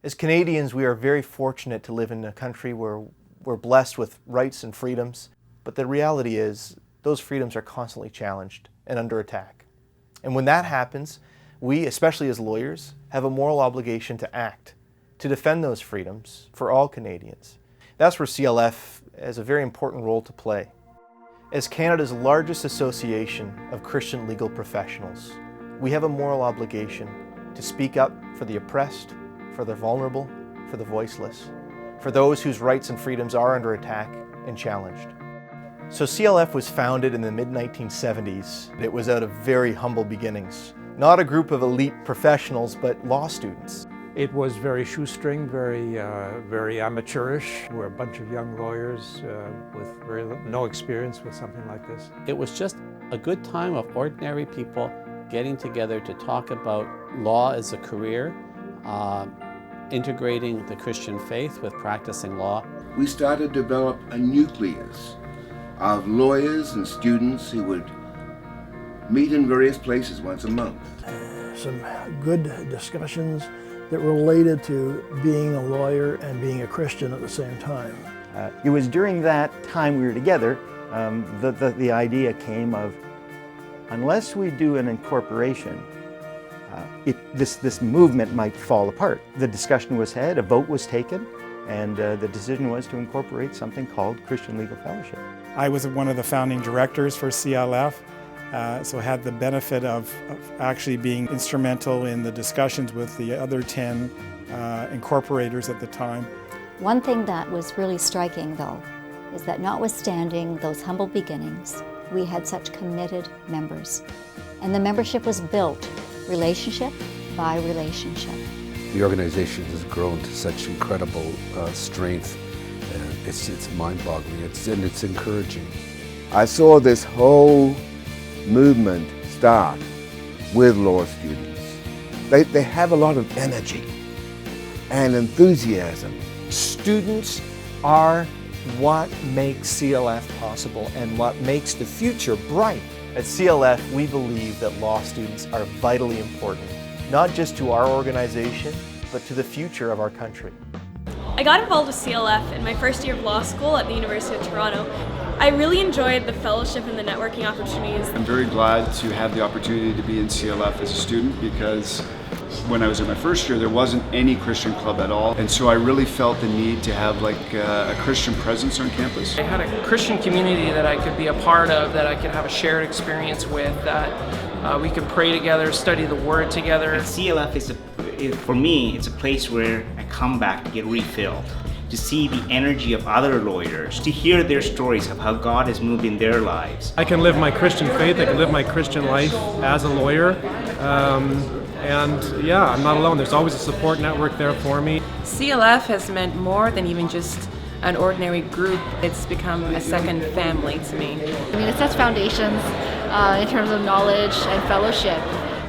As Canadians, we are very fortunate to live in a country where we're blessed with rights and freedoms, but the reality is those freedoms are constantly challenged and under attack. And when that happens, we, especially as lawyers, have a moral obligation to act, to defend those freedoms for all Canadians. That's where CLF has a very important role to play. As Canada's largest association of Christian legal professionals, we have a moral obligation to speak up for the oppressed, for the vulnerable, for the voiceless, for those whose rights and freedoms are under attack and challenged. So CLF was founded in the mid-1970s. It was out of very humble beginnings. Not a group of elite professionals, but law students. It was very shoestring, very amateurish. We're a bunch of young lawyers with no experience with something like this. It was just a good time of ordinary people getting together to talk about law as a career, integrating the Christian faith with practicing law. We started to develop a nucleus of lawyers and students who would meet in various places once a month. Some good discussions that related to being a lawyer and being a Christian at the same time. It was during that time we were together, the idea came of, unless we do an incorporation, this movement might fall apart. The discussion was had, a vote was taken, and the decision was to incorporate something called Christian Legal Fellowship. I was one of the founding directors for CLF, so had the benefit of actually being instrumental in the discussions with the other 10 incorporators at the time. One thing that was really striking, though, is that notwithstanding those humble beginnings, we had such committed members. And the membership was built relationship by relationship. The organization has grown to such incredible strength, and it's mind-boggling, and it's encouraging. I saw this whole movement start with law students. They have a lot of energy and enthusiasm. Students are what makes CLF possible and what makes the future bright. At CLF, we believe that law students are vitally important, not just to our organization, but to the future of our country. I got involved with CLF in my first year of law school at the University of Toronto. I really enjoyed the fellowship and the networking opportunities. I'm very glad to have the opportunity to be in CLF as a student, because when I was in my first year there wasn't any Christian club at all, and so I really felt the need to have a Christian presence on campus. I had a Christian community that I could be a part of, that I could have a shared experience with, that we could pray together, study the Word together. CLF for me, it's a place where I come back to get refilled, to see the energy of other lawyers, to hear their stories of how God has moved in their lives. I can live my Christian faith, I can live my Christian life as a lawyer, and yeah, I'm not alone. There's always a support network there for me. CLF has meant more than even just an ordinary group. It's become a second family to me. I mean, it sets foundations in terms of knowledge and fellowship.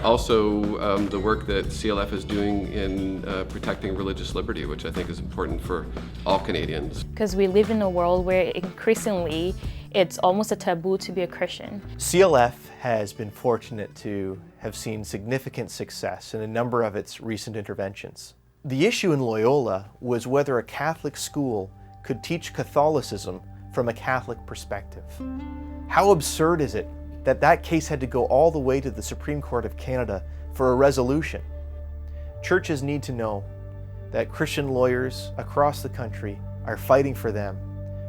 Also, the work that CLF is doing in protecting religious liberty, which I think is important for all Canadians. Because we live in a world where increasingly it's almost a taboo to be a Christian. CLF has been fortunate to have seen significant success in a number of its recent interventions. The issue in Loyola was whether a Catholic school could teach Catholicism from a Catholic perspective. How absurd is it that that case had to go all the way to the Supreme Court of Canada for a resolution? Churches need to know that Christian lawyers across the country are fighting for them,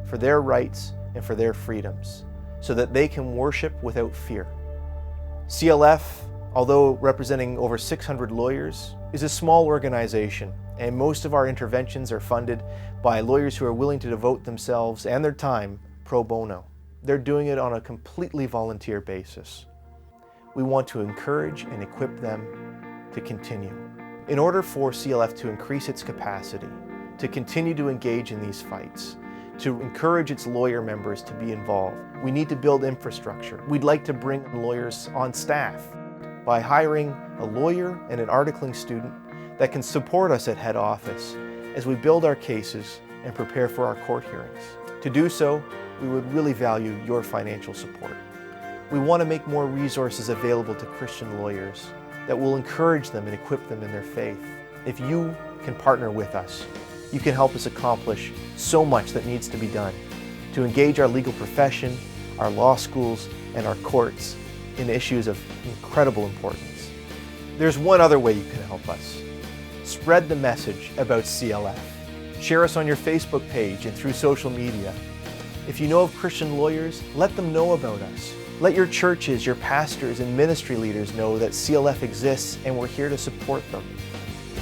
for their rights and for their freedoms, so that they can worship without fear. CLF, although representing over 600 lawyers, is a small organization, and most of our interventions are funded by lawyers who are willing to devote themselves and their time pro bono. They're doing it on a completely volunteer basis. We want to encourage and equip them to continue. In order for CLF to increase its capacity, to continue to engage in these fights, to encourage its lawyer members to be involved, we need to build infrastructure. We'd like to bring lawyers on staff by hiring a lawyer and an articling student that can support us at head office as we build our cases and prepare for our court hearings. To do so, we would really value your financial support. We want to make more resources available to Christian lawyers that will encourage them and equip them in their faith. If you can partner with us. You can help us accomplish so much that needs to be done to engage our legal profession, our law schools, and our courts in issues of incredible importance. There's one other way you can help us. Spread the message about CLF. Share us on your Facebook page and through social media. If you know of Christian lawyers, let them know about us. Let your churches, your pastors, and ministry leaders know that CLF exists and we're here to support them.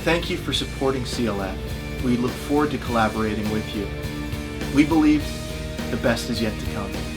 Thank you for supporting CLF. We look forward to collaborating with you. We believe the best is yet to come.